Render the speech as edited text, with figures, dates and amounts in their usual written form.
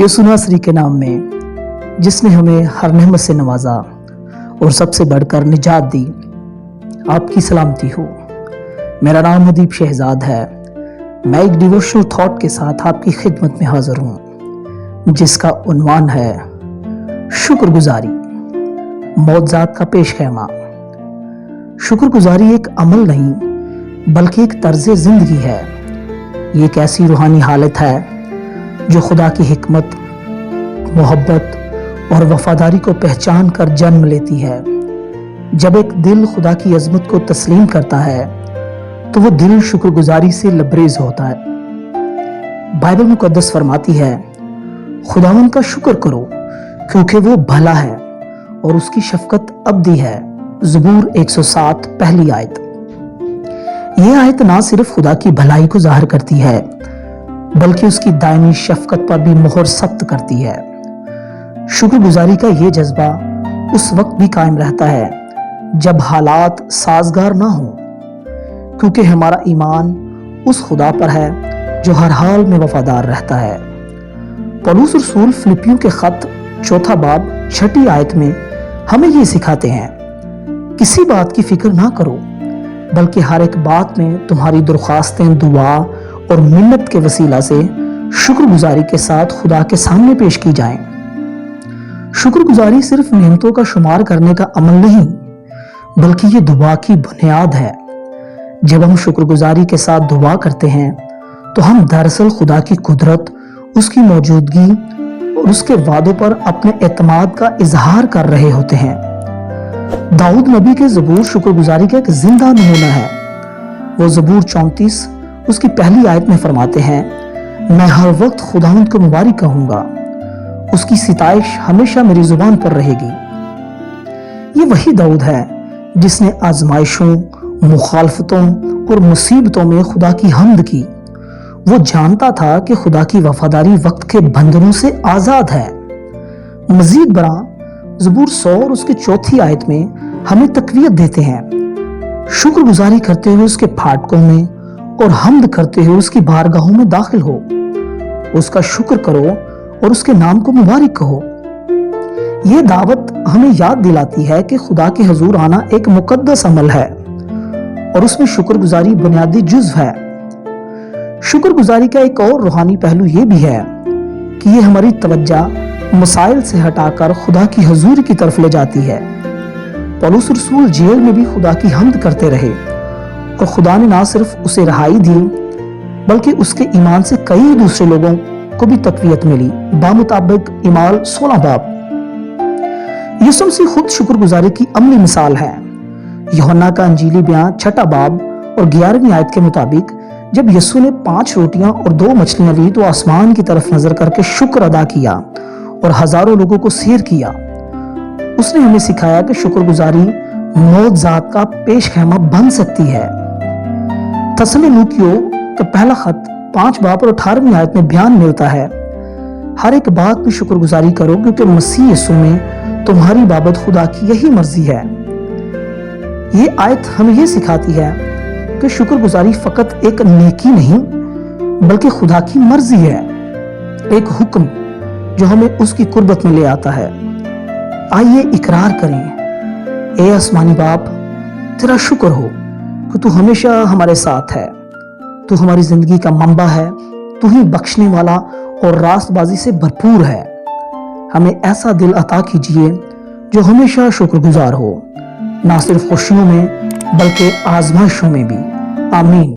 یسوع ناصری کے نام میں جس نے ہمیں ہر نعمت سے نوازا اور سب سے بڑھ کر نجات دی، آپ کی سلامتی ہو۔ میرا نام ادیب شہزاد ہے۔ میں ایک ڈیووشنل تھاٹ کے ساتھ آپ کی خدمت میں حاضر ہوں، جس کا عنوان ہے شکر گزاری، معجزات کا پیش خیمہ۔ شکر گزاری ایک عمل نہیں بلکہ ایک طرز زندگی ہے۔ یہ ایک ایسی روحانی حالت ہے جو خدا کی حکمت، محبت اور وفاداری کو پہچان کر جنم لیتی ہے۔ جب ایک دل خدا کی عظمت کو تسلیم کرتا ہے تو وہ دل شکر گزاری سے لبریز ہوتا ہے۔ بائبل مقدس فرماتی ہے، خداوند کا شکر کرو کیونکہ وہ بھلا ہے اور اس کی شفقت ابدی ہے۔ زبور 107 پہلی آیت۔ یہ آیت نہ صرف خدا کی بھلائی کو ظاہر کرتی ہے بلکہ اس کی دائمی شفقت پر بھی مہر ثبت کرتی ہے۔ شکر گزاری کا یہ جذبہ اس وقت بھی قائم رہتا ہے جب حالات سازگار نہ ہوں، کیونکہ ہمارا ایمان اس خدا پر ہے جو ہر حال میں وفادار رہتا ہے۔ پولس رسول فلپیوں کے خط 4 باب 6 آیت میں ہمیں یہ سکھاتے ہیں، کسی بات کی فکر نہ کرو بلکہ ہر ایک بات میں تمہاری درخواستیں دعا اور منت کے وسیلہ سے شکر گزاری کے ساتھ خدا کے سامنے پیش کی جائیں۔ شکر گزاری صرف نعمتوں کا شمار کرنے کا عمل نہیں بلکہ یہ دعا کی بنیاد ہے۔ جب ہم شکر گزاری کے ساتھ دعا کرتے ہیں تو ہم دراصل خدا کی قدرت، اس کی موجودگی اور اس کے وعدوں پر اپنے اعتماد کا اظہار کر رہے ہوتے ہیں۔ داؤد نبی کے زبور شکر گزاری کا ایک زندہ نمونہ ہے۔ وہ زبور 34 اس کی پہلی آیت میں فرماتے ہیں، میں ہر وقت خداوند کو مبارک کہوں گا، اس کی ستائش ہمیشہ میری زبان پر رہے گی۔ یہ وہی داؤد ہے جس نے آزمائشوں، مخالفتوں اور مصیبتوں میں خدا کی حمد کی۔ وہ جانتا تھا کہ خدا کی وفاداری وقت کے بندھنوں سے آزاد ہے۔ مزید برآں زبور 100 اور اس کی 4 آیت میں ہمیں تقویت دیتے ہیں، شکر گزاری کرتے ہوئے اس کے پھاٹکوں میں اور حمد کرتے ہوئے اس کی بارگاہوں میں داخل ہو، اس کا شکر کرو اور اس کے نام کو مبارک کہو۔ یہ دعوت ہمیں یاد دلاتی ہے کہ خدا کے حضور آنا ایک مقدس عمل ہے اور اس میں شکر گزاری بنیادی جزو ہے۔ شکر گزاری کا ایک اور روحانی پہلو یہ بھی ہے کہ یہ ہماری توجہ مسائل سے ہٹا کر خدا کی حضور کی طرف لے جاتی ہے۔ پولس رسول جیل میں بھی خدا کی حمد کرتے رہے اور خدا نے نہ صرف اسے رہائی دی بلکہ اس کے ایمان سے کئی دوسرے لوگوں کو بھی تقویت ملی، بمطابق اعمال 16 باب۔ یسوع مسیح خود شکر گزاری کی عملی مثال ہے۔ یوحنا کا انجیلی بیان 6 باب اور 11ویں آیت کے مطابق جب یسوع نے 5 روٹیاں اور 2 مچھلیاں لی تو آسمان کی طرف نظر کر کے شکر ادا کیا اور ہزاروں لوگوں کو سیر کیا۔ اس نے ہمیں سکھایا کہ شکر گزاری معجزات کا پیش خیمہ بن سکتی ہے۔ تسلونیکیوں کا پہلا خط 5 باب اور 18ویں آیت میں بیان ملتا ہے، ہر ایک بات میں شکر گزاری کرو کیونکہ مسیح یسوع میں تمہاری بابت خدا کی یہی مرضی ہے۔ یہ آیت ہمیں یہ سکھاتی ہے کہ شکر گزاری فقط ایک نیکی نہیں بلکہ خدا کی مرضی ہے، ایک حکم جو ہمیں اس کی قربت میں لے آتا ہے۔ آئیے اقرار کریں، اے آسمانی باپ، تیرا شکر ہو کہ تو ہمیشہ ہمارے ساتھ ہے، تو ہماری زندگی کا منبع ہے، تو ہی بخشنے والا اور راست بازی سے بھرپور ہے۔ ہمیں ایسا دل عطا کیجیے جو ہمیشہ شکر گزار ہو، نہ صرف خوشیوں میں بلکہ آزمائشوں میں بھی۔ آمین۔